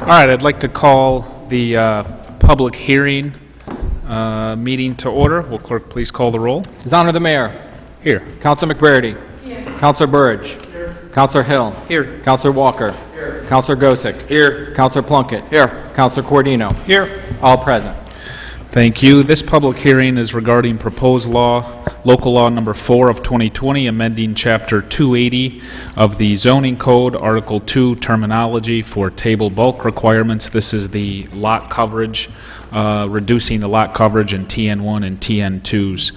All right, I'd like to call the public hearing meeting to order. Will clerk please call the roll? His Honor the Mayor. Here. Councilor McBrady. Here. Councilor Burridge. Here. Councilor Hill. Here. Councilor Walker. Here. Councilor Gosick. Here. Councilor Plunkett. Here. Councilor Cordino. Here. All present. Thank you. This public hearing is regarding proposed law, local law number 4 of 2020, amending Chapter 280 of the Zoning Code, Article 2, terminology for table bulk requirements. This is the lot coverage, reducing the lot coverage in TN1 and TN2s.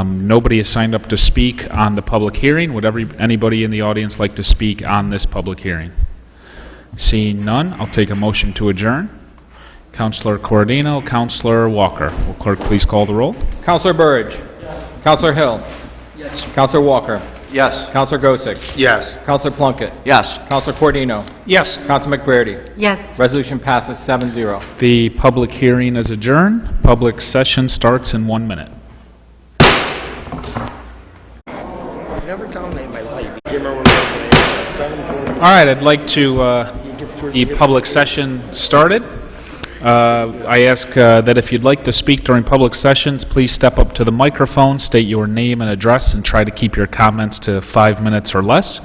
Nobody has signed up to speak on the public hearing. Would anybody in the audience like to speak on this public hearing? Seeing none, I'll take a motion to adjourn. Councilor Cordino, Councilor Walker. Will clerk please call the roll? Councilor Burridge. Yes. Councilor Hill. Yes. Councilor Walker. Yes. Councilor Gosick. Yes. Councilor Plunkett. Yes. Councilor Cordino. Yes. Councilor McBrady. Yes. Resolution passes 7-0. The public hearing is adjourned. Public session starts in 1 minute. I've never done that in my life. You remember when I was 7:40? All right, I'd like to the public session started. I ask that if you'd like to speak during public sessions, please step up to the microphone, state your name and address, and try to keep your comments to 5 minutes or less.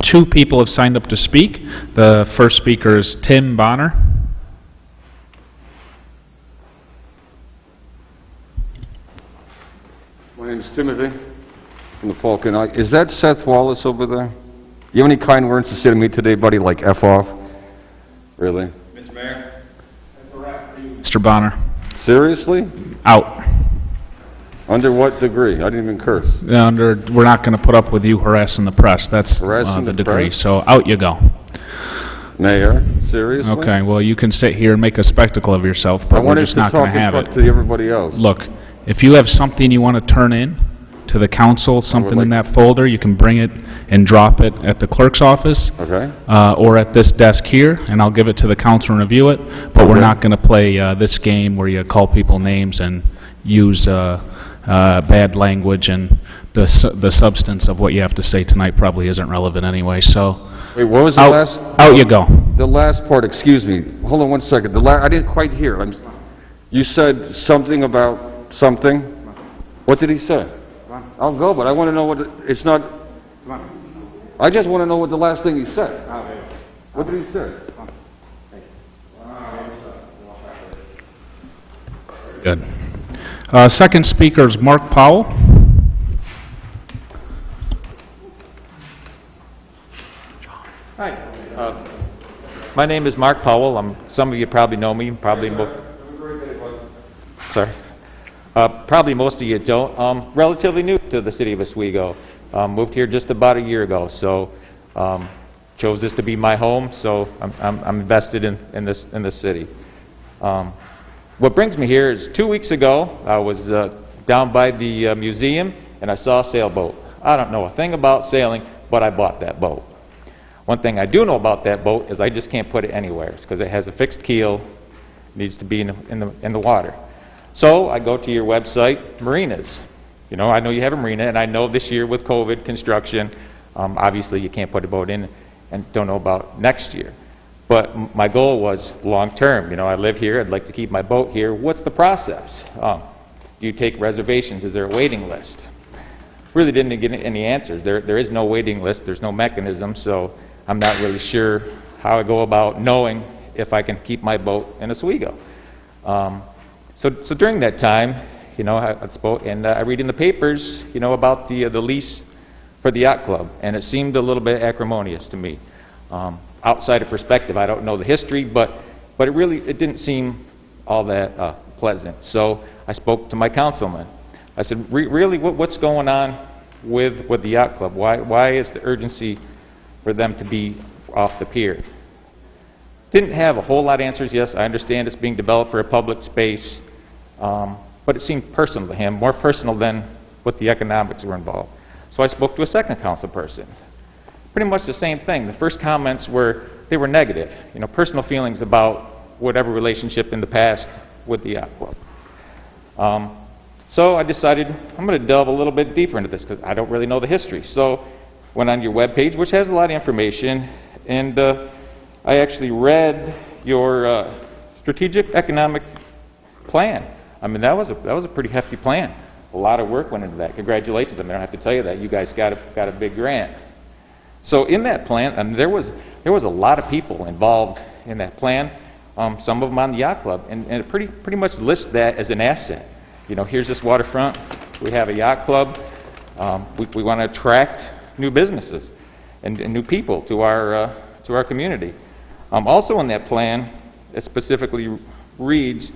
2 people have signed up to speak. The first speaker is Tim Bonner. My name is Timothy from the Falcon. Is that Seth Wallace over there? You have any kind words to say to me today, buddy, like F off? Really? Mr. Mayor? Mr. Bonner. Seriously? Out. Under what degree? I didn't even curse. We're not going to put up with you harassing the press. That's Harassing the the degree. press? So out you go. Mayor? Seriously? Okay, well, you can sit here and make a spectacle of yourself, I but we're wanted just to not talk going to have and it. talk to everybody else. Look, if you have something you want to turn in to the council, something in like- that folder, you can bring it and drop it at the clerk's office Okay? or at this desk here, and I'll give it to the council and review it, but we're Okay. not going to play this game where you call people names and use bad language, and the substance of what you have to say tonight probably isn't relevant anyway, so Wait, what was the last? out you go. The last part, excuse me. Hold on one second. I didn't quite hear. You said something about something? What did he say? I'll go, but I want to know what it's not. I just want to know what the last thing he said. What did he say? Good. Second speaker is Mark Powell. Hi. My name is Mark Powell. Some of you probably know me. Probably sorry. Probably most of you don't. Relatively new to the city of Oswego. Moved here just about a year ago, so chose this to be my home. So I'm invested in this city. What brings me here is 2 weeks ago I was down by the museum and I saw a sailboat. I don't know a thing about sailing, but I bought that boat. One thing I do know about that boat is I just can't put it anywhere because it has a fixed keel, needs to be in the water. So I go to your website, marinas. You know, I know you have a marina, and I know this year with COVID construction, obviously you can't put a boat in, and don't know about next year. But my goal was long term. You know, I live here, I'd like to keep my boat here. What's the process? Do you take reservations? Is there a waiting list? Really didn't get any answers. There is no waiting list, there's no mechanism, so I'm not really sure how I go about knowing if I can keep my boat in Oswego. So during that time, you know, I read in the papers, you know, about the lease for the yacht club, and it seemed a little bit acrimonious to me. Outside of perspective, I don't know the history, but it didn't seem all that pleasant. So I spoke to my councilman. I said, really, what's going on with the yacht club? Why is the urgency for them to be off the pier? Didn't have a whole lot of answers. Yes, I understand it's being developed for a public space, but it seemed personal to him, more personal than what the economics were involved. So I spoke to a second council person. Pretty much the same thing. The first comments were negative, you know, personal feelings about whatever relationship in the past with the yacht club. So I decided I'm going to delve a little bit deeper into this because I don't really know the history. So went on your webpage, which has a lot of information, and I actually read your strategic economic plan. I mean, that was a pretty hefty plan. A lot of work went into that. Congratulations. I mean, I don't have to tell you that. You guys got a big grant. So in that plan, I mean, there was a lot of people involved in that plan. Some of them on the yacht club, and it pretty much lists that as an asset. You know, here's this waterfront. We have a yacht club. We want to attract new businesses and new people to our community. Also in that plan, it specifically reads,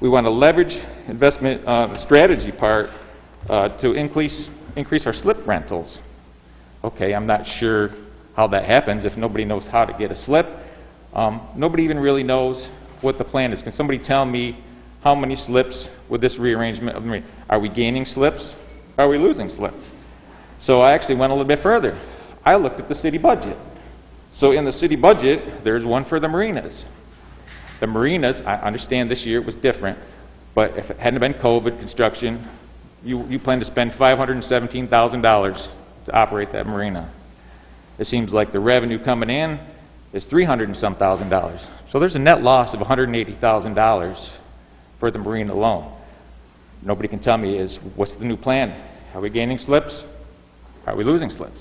we want to leverage investment strategy part to increase our slip rentals. Okay, I'm not sure how that happens if nobody knows how to get a slip. Nobody even really knows what the plan is. Can somebody tell me how many slips with this rearrangement of the marina? Are we gaining slips? Are we losing slips? So I actually went a little bit further. I looked at the city budget. So in the city budget, there's one for the marinas. The marinas, I understand this year it was different, but if it hadn't been COVID construction, you plan to spend $517,000 to operate that marina. It seems like the revenue coming in is $300 and some thousand. So there's a net loss of $180,000 for the marina alone. Nobody can tell me what's the new plan? Are we gaining slips? Are we losing slips?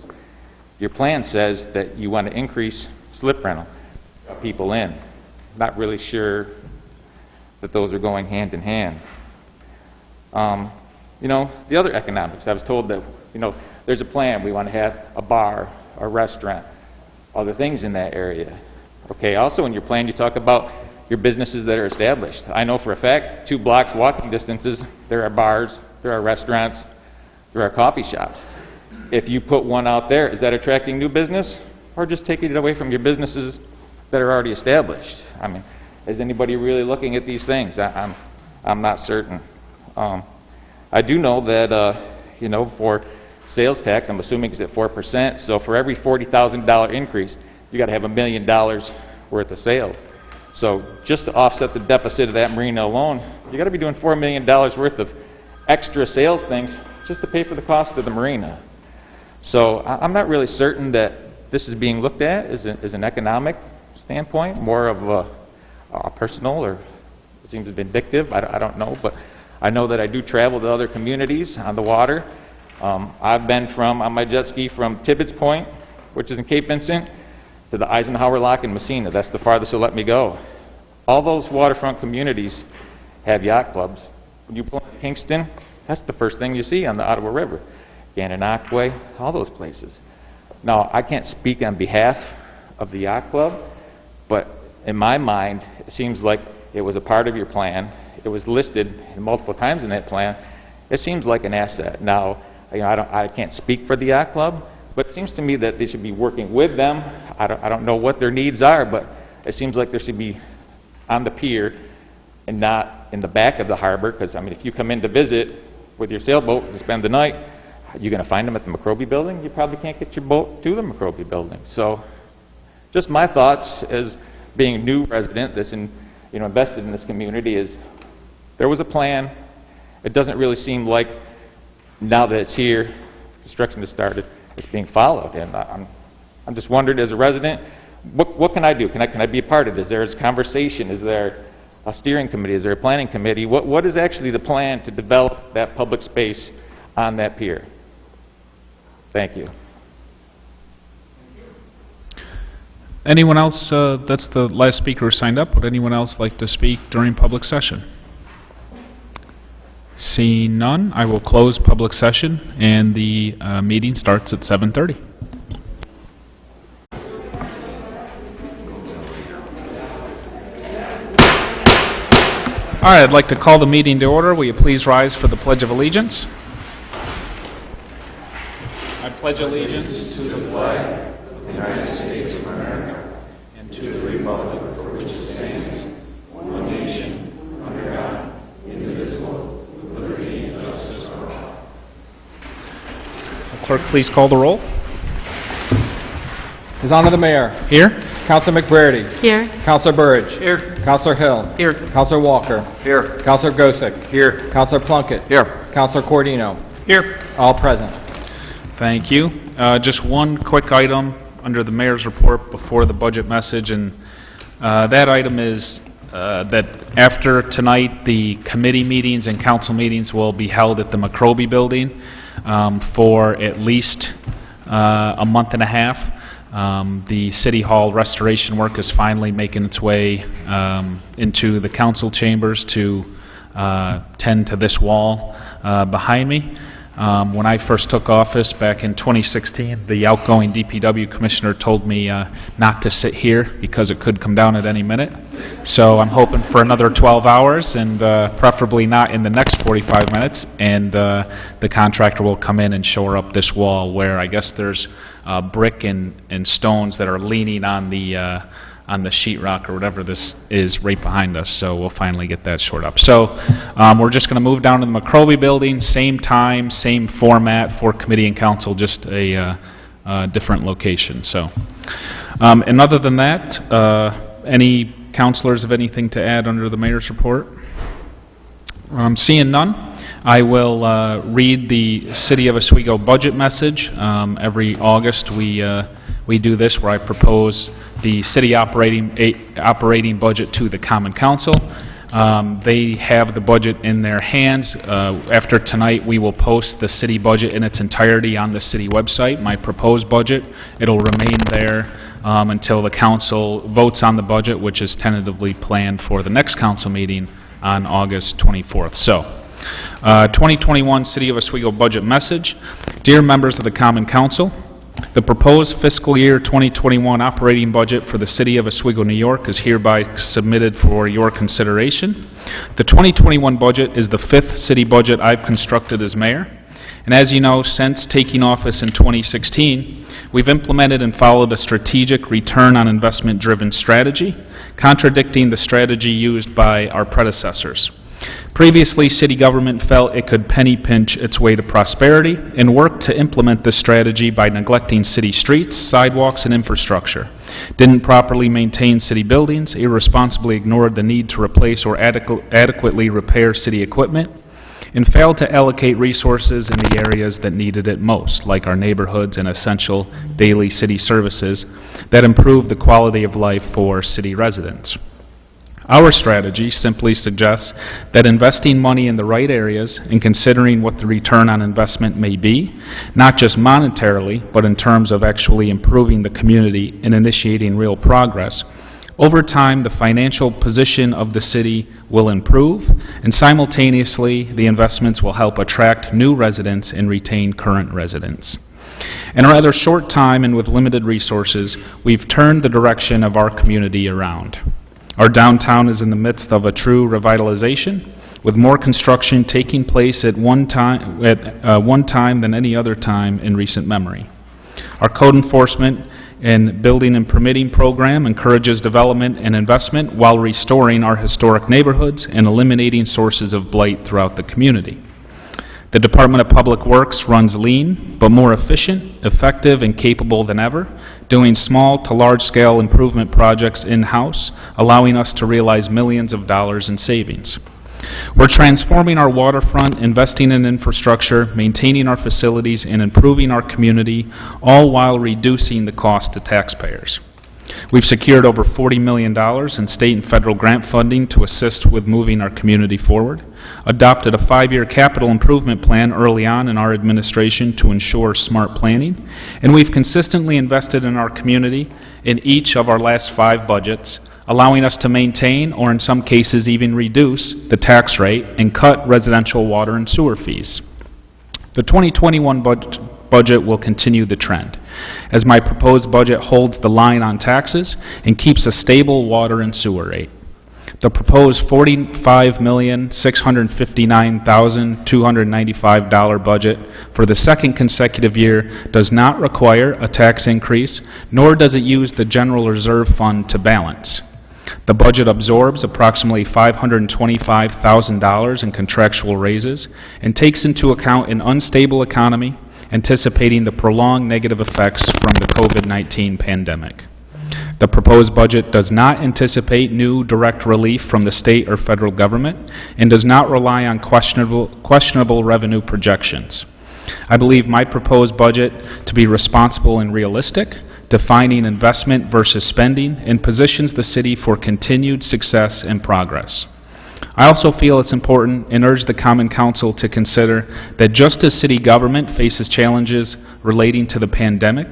Your plan says that you want to increase slip rental people in. Not really sure that those are going hand in hand. You know, the other economics, I was told that, you know, there's a plan. We want to have a bar, a restaurant, other things in that area. Okay, also in your plan you talk about your businesses that are established. I know for a fact, 2 blocks walking distances, there are bars, there are restaurants, there are coffee shops. If you put one out there, is that attracting new business or just taking it away from your businesses that are already established? I mean, is anybody really looking at these things? I'm not certain. I do know that, you know, for sales tax, I'm assuming it's at 4%, so for every $40,000 increase, you got to have $1 million worth of sales. So just to offset the deficit of that marina alone, you got to be doing $4 million worth of extra sales things just to pay for the cost of the marina. So I'm not really certain that this is being looked at as an economic standpoint, more of a personal, or it seems vindictive. I don't know, but I know that I do travel to other communities on the water. I've been on my jet ski from Tibbetts Point, which is in Cape Vincent, to the Eisenhower Lock in Messina. That's the farthest they'll let me go. All those waterfront communities have yacht clubs. When you pull into Kingston, that's the first thing you see on the Ottawa River. Gananoque, all those places. Now, I can't speak on behalf of the yacht club, but in my mind, it seems like it was a part of your plan. It was listed multiple times in that plan. It seems like an asset. Now, you know, I can't speak for the yacht club, but it seems to me that they should be working with them. I don't know what their needs are, but it seems like there should be on the pier and not in the back of the harbor, because, I mean, if you come in to visit with your sailboat to spend the night, you're going to find them at the McRobie building. You probably can't get your boat to the McRobie building. So just my thoughts as being a new resident that's invested in this community is there was a plan. It doesn't really seem like now that it's here, construction has started, it's being followed. And I'm just wondering, as a resident, what can I do? Can I be a part of this? Is there a conversation? Is there a steering committee? Is there a planning committee? What is actually the plan to develop that public space on that pier? Thank you. Anyone else, that's the last speaker who signed up. Would anyone else like to speak during public session? Seeing none, I will close public session, and the meeting starts at 7:30. All right, I'd like to call the meeting to order. Will you please rise for the Pledge of Allegiance? I pledge allegiance to the flag of the United States of America and to the republic for which it stands, one nation, under God, indivisible, with liberty and justice for all. Clerk, please call the roll. His Honor the Mayor. Here. Councilor McBrady. Here. Councilor Burridge. Here. Councilor Hill. Here. Councilor Walker. Here. Councilor Gosick. Here. Councilor Plunkett. Here. Councilor Cordino. Here. All present. Thank you. Just one quick item under the mayor's report before the budget message, and that item is that after tonight, the committee meetings and council meetings will be held at the McRobey Building for at least a month and a half. The City Hall restoration work is finally making its way into the council chambers to tend to this wall behind me. When I first took office back in 2016, the outgoing DPW commissioner told me not to sit here because it could come down at any minute. So I'm hoping for another 12 hours, and preferably not in the next 45 minutes, and the contractor will come in and shore up this wall where I guess there's brick and stones that are leaning on the sheetrock or whatever this is right behind us, so we'll finally get that shored up. So we're just going to move down to the McRobey Building, same time, same format for committee and council, just a different location. So, and other than that, any councilors have anything to add under the mayor's report? Seeing none, I will read the City of Oswego budget message. Every August we do this where I propose the city operating budget to the Common Council. They have the budget in their hands. After tonight, we will post the city budget in its entirety on the city website, my proposed budget. It'll remain there until the council votes on the budget, which is tentatively planned for the next council meeting on August 24th. So, 2021 City of Oswego budget message. Dear members of the Common Council, the proposed fiscal year 2021 operating budget for the City of Oswego, New York is hereby submitted for your consideration. The 2021 budget is the 5th city budget I've constructed as mayor. And as you know, since taking office in 2016, we've implemented and followed a strategic return on investment driven strategy, contradicting the strategy used by our predecessors. Previously, city government felt it could penny pinch its way to prosperity and worked to implement this strategy by neglecting city streets, sidewalks, and infrastructure, didn't properly maintain city buildings, irresponsibly ignored the need to replace or adequately repair city equipment, and failed to allocate resources in the areas that needed it most, like our neighborhoods and essential daily city services that improve the quality of life for city residents. Our strategy simply suggests that investing money in the right areas and considering what the return on investment may be, not just monetarily, but in terms of actually improving the community and initiating real progress, over time the financial position of the city will improve, and simultaneously the investments will help attract new residents and retain current residents. In a rather short time and with limited resources, we've turned the direction of our community around. Our downtown is in the midst of a true revitalization, with more construction taking place at one time than any other time in recent memory. Our code enforcement and building and permitting program encourages development and investment while restoring our historic neighborhoods and eliminating sources of blight throughout the community. The Department of Public Works runs lean, but more efficient, effective, and capable than ever, doing small to large-scale improvement projects in-house, allowing us to realize millions of dollars in savings. We're transforming our waterfront, investing in infrastructure, maintaining our facilities, and improving our community, all while reducing the cost to taxpayers. We've secured over $40 million in state and federal grant funding to assist with moving our community forward, adopted a 5-year capital improvement plan early on in our administration to ensure smart planning, and we've consistently invested in our community in each of our last 5 budgets, allowing us to maintain, or in some cases even reduce, the tax rate and cut residential water and sewer fees. The 2021 budget will continue the trend, as my proposed budget holds the line on taxes and keeps a stable water and sewer rate. The proposed $45,659,295 budget for the second consecutive year does not require a tax increase, nor does it use the General Reserve Fund to balance. The budget absorbs approximately $525,000 in contractual raises and takes into account an unstable economy, anticipating the prolonged negative effects from the COVID-19 pandemic. The proposed budget does not anticipate new direct relief from the state or federal government and does not rely on questionable revenue projections. I believe my proposed budget to be responsible and realistic, defining investment versus spending, and positions the city for continued success and progress. I also feel it's important and urge the Common Council to consider that just as city government faces challenges relating to the pandemic,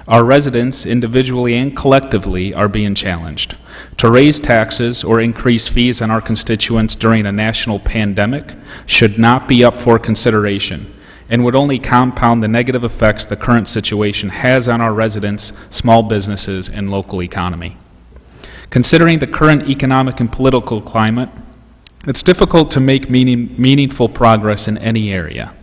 our residents, individually and collectively, are being challenged. To raise taxes or increase fees on our constituents during a national pandemic should not be up for consideration and would only compound the negative effects the current situation has on our residents, small businesses, and local economy. Considering the current economic and political climate, it's difficult to make meaningful progress in any area.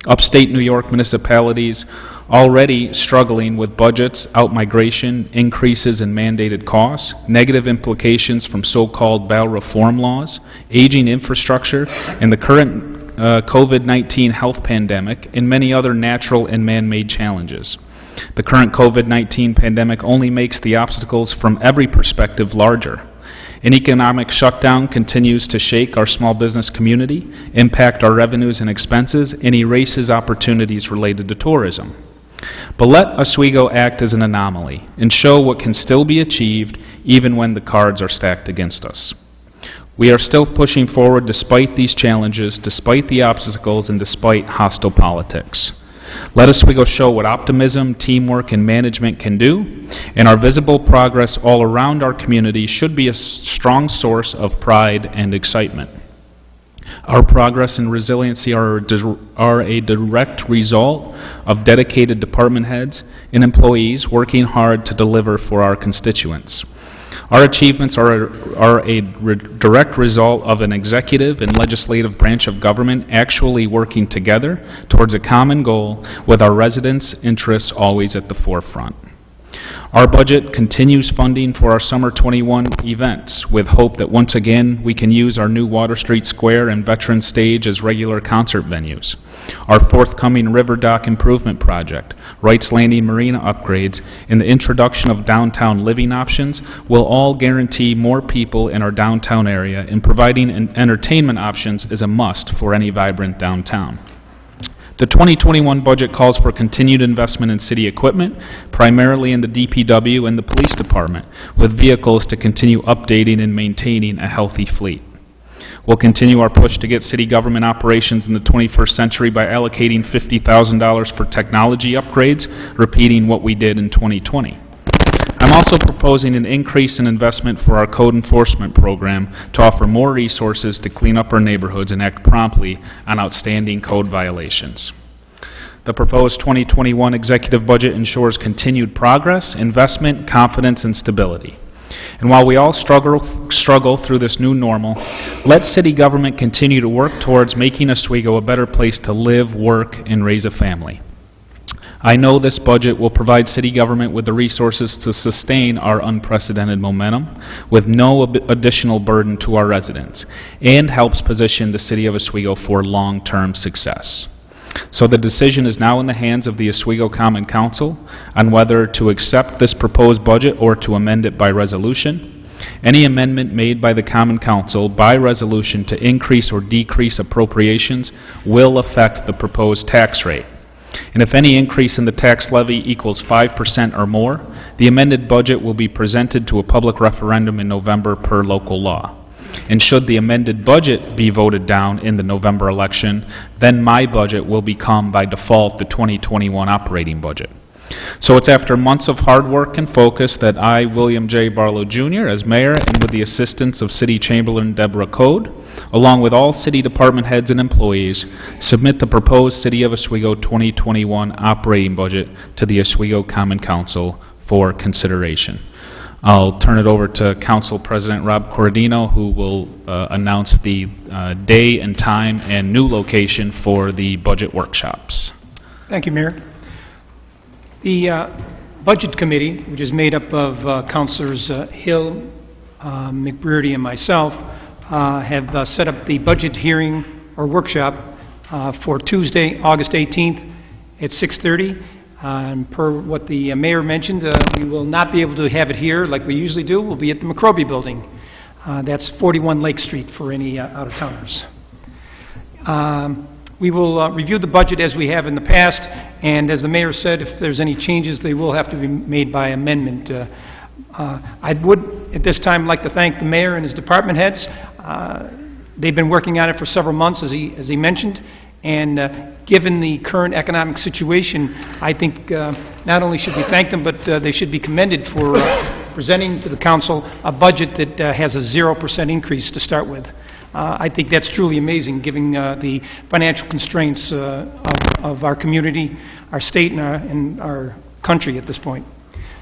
Upstate New York municipalities already struggling with budgets, outmigration, increases in mandated costs, negative implications from so-called bail reform laws, aging infrastructure, and the current COVID-19 health pandemic, and many other natural and man-made challenges. The current COVID-19 pandemic only makes the obstacles from every perspective larger. An economic shutdown continues to shake our small business community, impact our revenues and expenses, and erases opportunities related to tourism. But let Oswego act as an anomaly and show what can still be achieved even when the cards are stacked against us. We are still pushing forward despite these challenges, despite the obstacles, and despite hostile politics. Let Oswego show what optimism, teamwork, and management can do, and our visible progress all around our community should be a strong source of pride and excitement. Our progress and resiliency are a direct result of dedicated department heads and employees working hard to deliver for our constituents. Our achievements are a direct result of an executive and legislative branch of government actually working together towards a common goal with our residents' interests always at the forefront. Our budget continues funding for our Summer 21 events with hope that once again we can use our new Water Street Square and Veterans Stage as regular concert venues. Our forthcoming River Dock Improvement Project, Wrights Landing Marina upgrades, and the introduction of downtown living options will all guarantee more people in our downtown area, and providing entertainment options is a must for any vibrant downtown. The 2021 budget calls for continued investment in city equipment, primarily in the DPW and the police department, with vehicles to continue updating and maintaining a healthy fleet. We'll continue our push to get city government operations in the 21st century by allocating $50,000 for technology upgrades, repeating what we did in 2020. I'm also proposing an increase in investment for our code enforcement program to offer more resources to clean up our neighborhoods and act promptly on outstanding code violations. The proposed 2021 executive budget ensures continued progress, investment, confidence, and stability. And while we all struggle through this new normal, let city government continue to work towards making Oswego a better place to live, work, and raise a family. I know this budget will provide city government with the resources to sustain our unprecedented momentum with no additional burden to our residents, and helps position the city of Oswego for long-term success. So the decision is now in the hands of the Oswego Common Council on whether to accept this proposed budget or to amend it by resolution. Any amendment made by the Common Council by resolution to increase or decrease appropriations will affect the proposed tax rate. And if any increase in the tax levy equals 5% or more, the amended budget will be presented to a public referendum in November per local law. And should the amended budget be voted down in the November election, then my budget will become by default the 2021 operating budget. So it's after months of hard work and focus that I, William J. Barlow Jr., as mayor, and with the assistance of City Chamberlain Deborah Code, along with all city department heads and employees, submit the proposed City of Oswego 2021 operating budget to the Oswego Common Council for consideration. I'll turn it over to Council President Rob Corradino, who will announce the day and time and new location for the budget workshops. Thank you, Mayor. The Budget Committee, which is made up of Councilors Hill, McBrearty, and myself, have set up the budget hearing or workshop for Tuesday, August 18th at 6:30. Per what the mayor mentioned, we will not be able to have it here like we usually do. We'll be at the McRobey Building. That's 41 Lake Street for any out-of-towners. We will review the budget as we have in the past, and as the mayor said, if there's any changes, they will have to be made by amendment. I would, at this time, like to thank the mayor and his department heads. They've been working on it for several months, as he mentioned, and given the current economic situation, I think not only should we thank them, but they should be commended for presenting to the council a budget that has a 0% increase to start with. I think that's truly amazing, given the financial constraints of our community, our state, and our country at this point.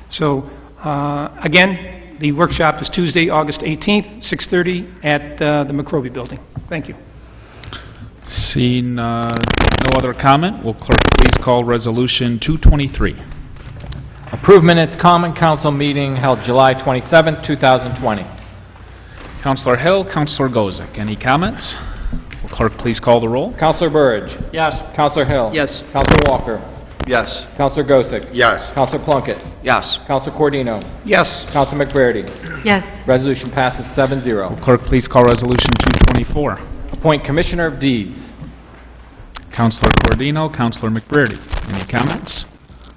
So, again, the workshop is Tuesday, August 18th, 6:30 at the McRobey Building. Thank you. Seeing no other comment, will clerk please call Resolution 223? Approve minutes, Common Council meeting held July 27, 2020. Councilor Hill, Councilor Gozick. Any comments? Will clerk please call the roll? Counselor Burge. Yes. Counselor Hill. Yes. Counselor Walker. Yes. Counselor Gosick. Yes. Counselor Plunkett. Yes. Counselor Cordino. Yes. Counselor McBrady. Yes. Resolution passes 7-0. Will clerk please call Resolution 224? Appoint Commissioner of Deeds. Councilor Cordino, Councilor McBrady. Any comments?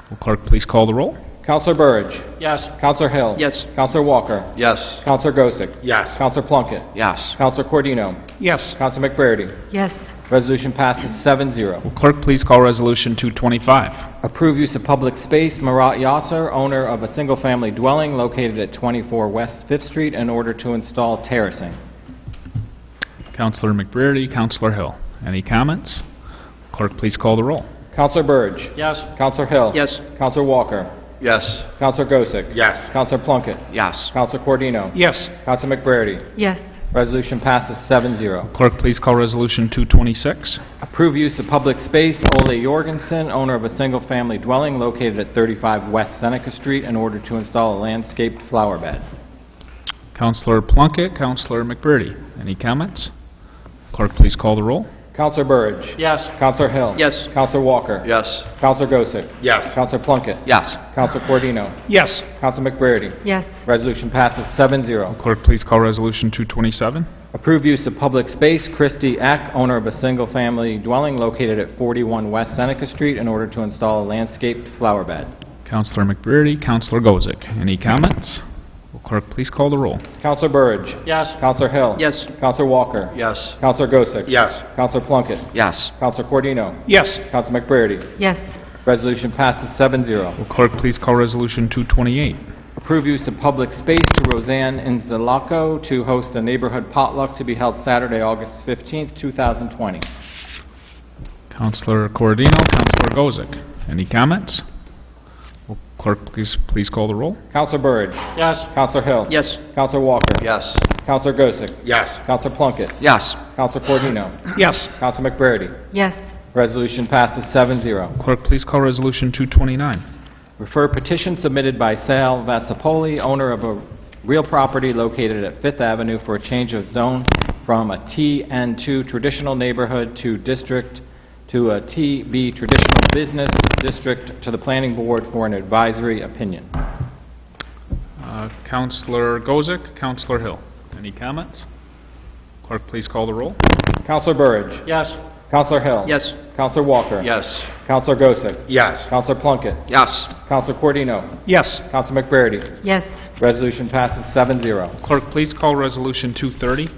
Will clerk please call the roll? Counselor Burge. Yes. Counselor Hill. Yes. Counselor Walker. Yes. Counselor Gosick. Yes. Counselor Plunkett. Yes. Counselor Cordino. Yes. Counselor McBrady. Yes. Resolution passes 7-0. Will clerk please call Resolution 225? Approve use of public space, Marat Yasser, owner of a single-family dwelling located at 24 West 5th Street, in order to install terracing. Councilor McBrady, Councilor Hill. Any comments? Clerk please call the roll. Counselor Burge. Yes. Counselor Hill. Yes. Counselor Walker. Yes. Counselor Gosick. Yes. Counselor Plunkett. Yes. Counselor Cordino. Yes. Counselor McBrady. Yes. Resolution passes 7-0. Clerk please call Resolution 226? Approve use of public space, Ole Jorgensen, owner of a single-family dwelling located at 35 West Seneca Street, in order to install a landscaped flower bed. Councilor Plunkett, Councilor McBrady. Any comments? Clerk please call the roll. Counselor Burge. Yes. Counselor Hill. Yes. Counselor Walker. Yes. Counselor Gosick. Yes. Counselor Plunkett. Yes. Counselor Cordino. Yes. Counselor McBrady. Yes. Resolution passes 7-0. Clerk please call Resolution 227? Approve use of public space, Christy Eck, owner of a single-family dwelling located at 41 West Seneca Street, in order to install a landscaped flower bed. Councilor McBrady, Councilor Gozick. Any comments? Will clerk please call the roll? Counselor Burge. Yes. Counselor Hill. Yes. Counselor Walker. Yes. Counselor Gosick. Yes. Counselor Plunkett. Yes. Counselor Cordino. Yes. Counselor McBrady. Yes. Resolution passes 7-0. Will clerk please call Resolution 228? Approve use of public space to Roseanne Inzalaco to host a neighborhood potluck to be held Saturday, August 15th, 2020. Councilor Cordino, Councilor Gozick. Any comments? Will clerk please call the roll? Counselor Burge. Yes. Counselor Hill. Yes. Counselor Walker. Yes. Counselor Gosick. Yes. Counselor Plunkett. Yes. Counselor Cordino. Yes. Counselor McBrady. Yes. Resolution passes 7-0. Clerk please call Resolution 229? Refer petition submitted by Sal Vassapoli, owner of a real property located at 5th Avenue, for a change of zone from a TN2 traditional neighborhood to district to a TB traditional business district, to the planning board for an advisory opinion. Councilor Gozick, Councilor Hill. Any comments? Clerk please call the roll. Counselor Burge. Yes. Counselor Hill. Yes. Counselor Walker. Yes. Counselor Gosick. Yes. Counselor Plunkett. Yes. Counselor Cordino. Yes. Counselor McBrady. Yes. Resolution passes 7-0. Clerk please call Resolution 230?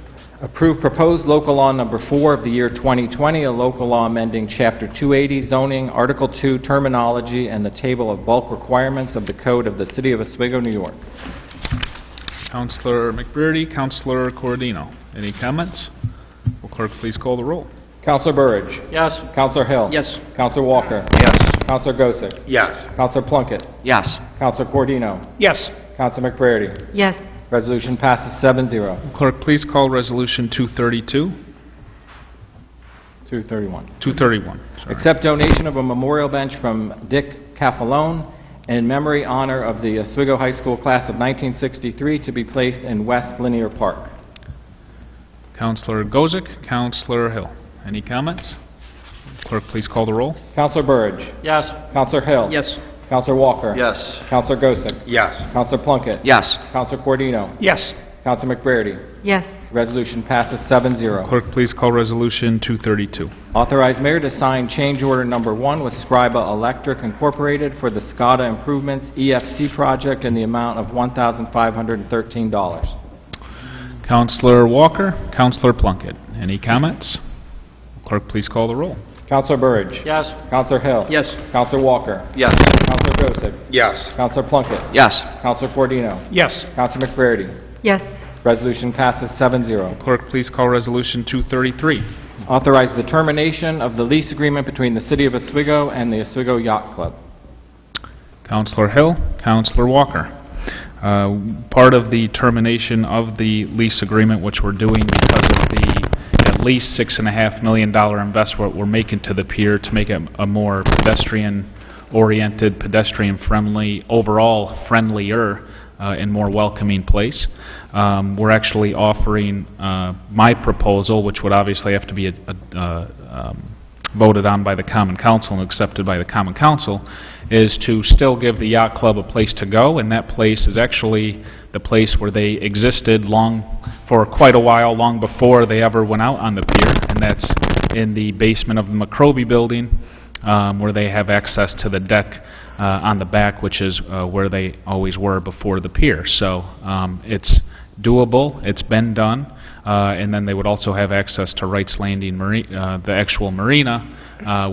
Approve proposed local law number 4 of the year 2020, a local law amending Chapter 280 zoning, Article 2 terminology, and the table of bulk requirements of the Code of the City of Oswego, New York. Councilor McBrady, Councilor Cordino. Any comments? Will clerk please call the roll? Counselor Burge. Yes. Counselor Hill. Yes. Counselor Walker. Yes. Counselor Gosick. Yes. Counselor Plunkett. Yes. Counselor Cordino. Yes. Counselor McBrady. Yes. Resolution passes 7-0. Clerk please call Resolution 232? 231. 231. Sorry. Accept donation of a memorial bench from Dick Caffalone in memory honor of the Oswego High School class of 1963, to be placed in West Linear Park. Councilor Gozick, Councilor Hill. Any comments? Clerk please call the roll. Counselor Burge. Yes. Counselor Hill. Yes. Counselor Walker. Yes. Counselor Gosick. Yes. Counselor Plunkett. Yes. Counselor Cordino. Yes. Counselor McBrady. Yes. Resolution passes 7-0. Clerk, please call Resolution 232. Authorize mayor to sign change order number 1 with Scriba Electric Incorporated for the SCADA Improvements EFC project in the amount of $1,513. Counselor Walker, Counselor Plunkett. Any comments? Clerk, please call the roll. Counselor Burridge. Yes. Counselor Hill. Yes. Counselor Walker. Yes. Counselor Gosick. Yes. Counselor Plunkett. Yes. Counselor Cordino. Yes. Counselor McBrady. yes, Resolution passes 7-0. Clerk, please call Resolution 233. Authorize the termination of the lease agreement between the City of Oswego and the Oswego Yacht Club. Counselor Hill, Counselor Walker. Part of the termination of the lease agreement, which we're doing because of the at least $6.5 million investment we're making to the pier to make it a more pedestrian-oriented, pedestrian-friendly, overall friendlier and more welcoming place. We're actually offering my proposal, which would obviously have to be voted on by the Common Council and accepted by the Common Council, is to still give the yacht club a place to go, and that place is actually the place where they existed for quite a while, long before they ever went out on the pier, and that's in the basement of the McRobey building, where they have access to the deck on the back, which is where they always were before the pier. So it's doable, it's been done, and then they would also have access to Wright's Landing, the actual marina,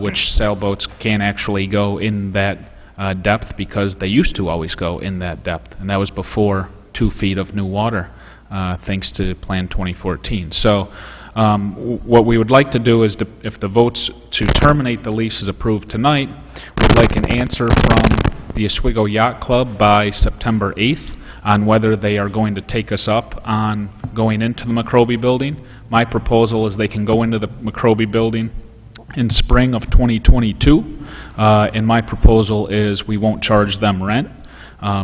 which sailboats can't actually go in that depth because they used to always go in that depth, and that was before 2 feet of new water, thanks to Plan 2014. So what we would like to do is, if the votes to terminate the lease is approved tonight, we'd like an answer from the Oswego Yacht Club by September 8th on whether they are going to take us up on going into the McRobey building. My proposal is they can go into the McRobey building in spring of 2022, and my proposal is we won't charge them rent.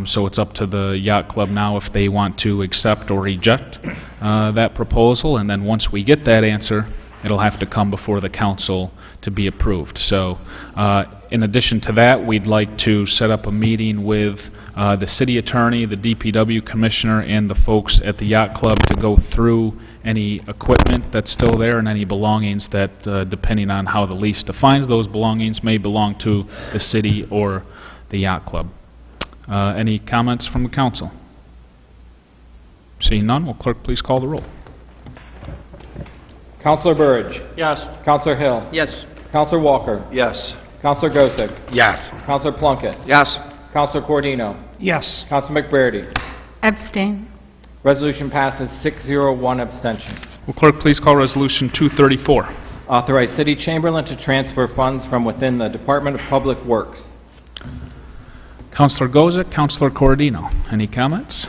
So it's up to the yacht club now if they want to accept or reject that proposal, and then once we get that answer, it'll have to come before the council to be approved. So in addition to that, we'd like to set up a meeting with the city attorney, the DPW commissioner, and the folks at the yacht club to go through any equipment that's still there and any belongings that, depending on how the lease defines those belongings, may belong to the city or the yacht club. Any comments from the council? Seeing none, will clerk please call the roll? Counselor Burridge. Yes. Counselor Hill. Yes. Counselor Walker. Yes. Counselor Gosick. Yes. Counselor Plunkett. Yes. Counselor Cordino. Yes. Counselor McBrady. abstain, Resolution passes 6-0, 1 abstention. Will clerk please call Resolution 234? Authorize City Chamberlain to transfer funds from within the Department of Public Works. Counselor Gozick, Counselor Cordino. Any comments?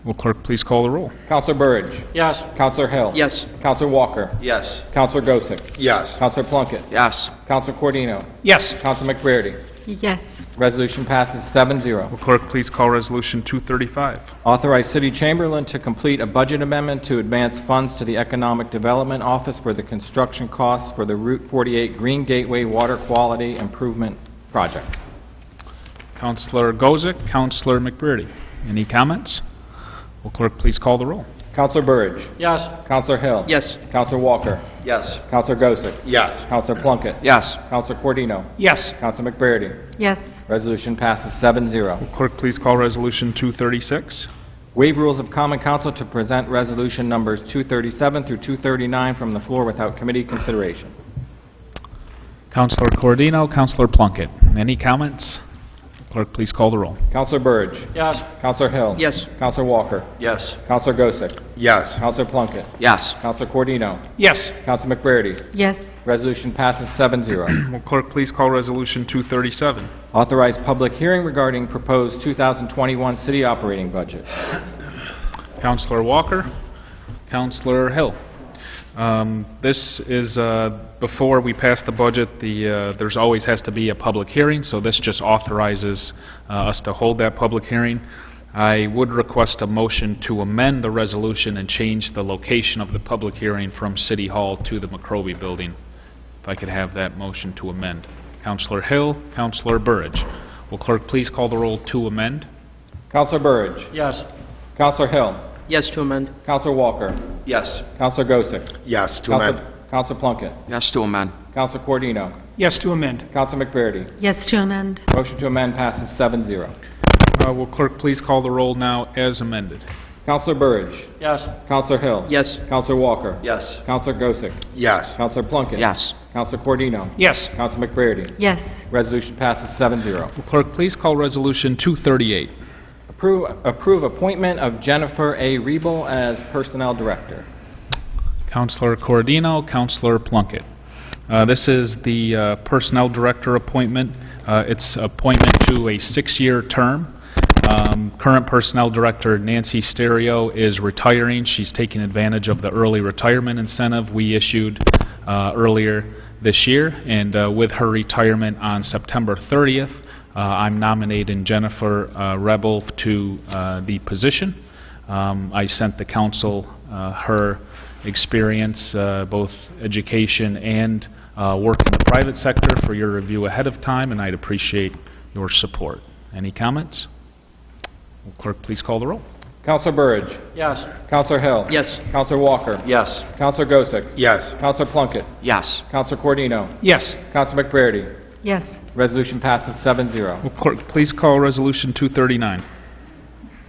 Will clerk please call the roll? Counselor Burridge. Yes. Counselor Hill. Yes. Counselor Walker. Yes. Counselor Gosick. Yes. Counselor Plunkett. Yes. Counselor Cordino. Yes. Counselor McBrady. yes, Resolution passes 7-0. Will clerk please call Resolution 235? Authorize City Chamberlain to complete a budget amendment to advance funds to the Economic Development Office for the construction costs for the Route 48 Green Gateway Water Quality Improvement Project. Counselor Gozick, Counselor McBrady. Any comments? Will clerk please call the roll? Counselor Burridge. Yes. Counselor Hill. Yes. Counselor Walker. Yes. Counselor Gosick. Yes. Counselor Plunkett. Yes. Counselor Cordino. Yes. Counselor McBrady. yes, Resolution passes 7-0. Will clerk please call Resolution 236? Waive rules of common council to present resolution numbers 237 through 239 from the floor without committee consideration. Counselor Cordino, Counselor Plunkett. Any comments? Clerk, please call the roll. Counselor Burridge. Yes. Counselor Hill. Yes. Counselor Walker. Yes. Counselor Gosick. Yes. Counselor Plunkett. Yes. Counselor Cordino. Yes. Counselor McBrady. yes, Resolution passes 7-0. Will clerk please call Resolution 237? Authorize public hearing regarding proposed 2021 city operating budget. Counselor Walker, Counselor Hill. This is, before we pass the budget, there's always has to be a public hearing, so this just authorizes us to hold that public hearing. I would request a motion to amend the resolution and change the location of the public hearing from City Hall to the McRobey building. If I could have that motion to amend. Counselor Hill, Counselor Burridge. Will clerk please call the roll to amend? Counselor Burridge. Yes. Counselor Hill. Yes to amend. Counselor Walker. Yes. Counselor Gosick. Yes, to amend. Counselor Plunkett. Yes, to amend. Counselor Cordino. Yes to amend. Counselor McBurney. Yes to amend. Motion to amend passes 7-0. Will clerk please call the roll now as amended? Counselor Burridge. Yes. Counselor Hill. Yes. Counselor Walker. Yes. Counselor Gosick. Yes. Counselor Plunkett. Yes. Counselor Cordino. Yes. Counselor McBurney. Yes. Resolution passes 7-0. Will clerk please call Resolution 238? Approve appointment of Jennifer A. Rebel as Personnel Director. Counselor Cordino, Counselor Plunkett. This is the Personnel Director appointment. It's appointment to a 6-year term. Current Personnel Director Nancy Stereo is retiring. She's taking advantage of the early retirement incentive we issued earlier this year. And with her retirement on September 30th, I'm nominating Jennifer Rebel to the position. I sent the council her experience, both education and work in the private sector, for your review ahead of time, and I'd appreciate your support. Any comments? Will clerk please call the roll? Counselor Burridge. Yes. Counselor Hill. Yes. Counselor Walker. Yes. Counselor Gosick. Yes. Counselor Plunkett. Yes. Counselor Cordino. Yes. Counselor McBurney. Yes. Resolution passes 7-0. Will clerk please call Resolution 239?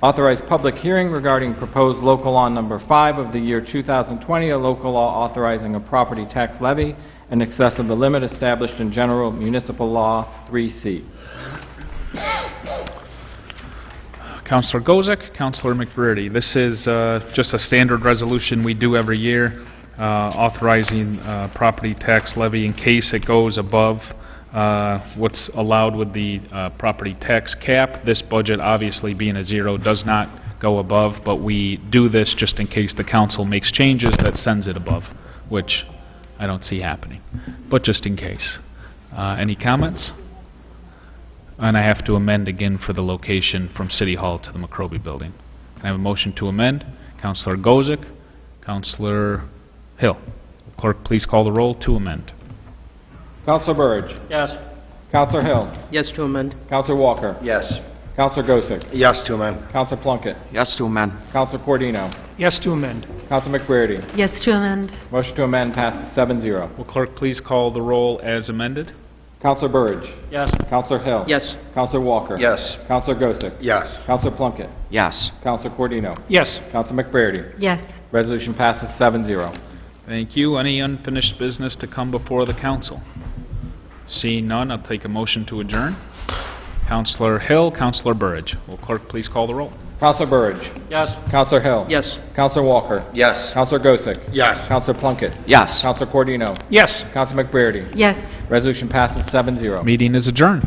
Authorize public hearing regarding proposed local law number 5 of the year 2020, a local law authorizing a property tax levy in excess of the limit established in General Municipal Law 3C. Counselor Gosick, Counselor McBurney. This is just a standard resolution we do every year, authorizing property tax levy in case it goes above what's allowed with the property tax cap. This budget, obviously being a zero, does not go above, but we do this just in case the council makes changes that sends it above, which I don't see happening, but just in case. Any comments? And I have to amend again for the location from City Hall to the McRobey Building. Can I have a motion to amend? Counselor Gosick, Counselor Hill. Clerk, please call the roll to amend. Counselor Burridge. Yes. Counselor Hill. Yes to amend. Counselor Walker. Yes. Counselor Gosick. Yes, to amend. Counselor Plunkett. Yes, to amend. Counselor Cordino. Yes to amend. Counselor McBurney. Yes to amend. Motion to amend passes 7-0. Will clerk please call the roll as amended? Counselor Burridge. Yes. Counselor Hill. Yes. Counselor Walker. Yes. Counselor Gosick. Yes. Counselor Plunkett. Yes. Counselor Cordino. Yes. Counselor McBurney. Yes. Resolution passes 7-0. Thank you. Any unfinished business to come before the council? Seeing none, I'll take a motion to adjourn. Counselor Hill, Counselor Burridge. Will clerk please call the roll? Counselor Burridge. Yes. Counselor Hill. Yes. Counselor Walker. Yes. Counselor Gosick. Yes. Counselor Plunkett. Yes. Counselor Cordino. Yes. Counselor McBurney. Yes. Resolution passes 7-0. Meeting is adjourned.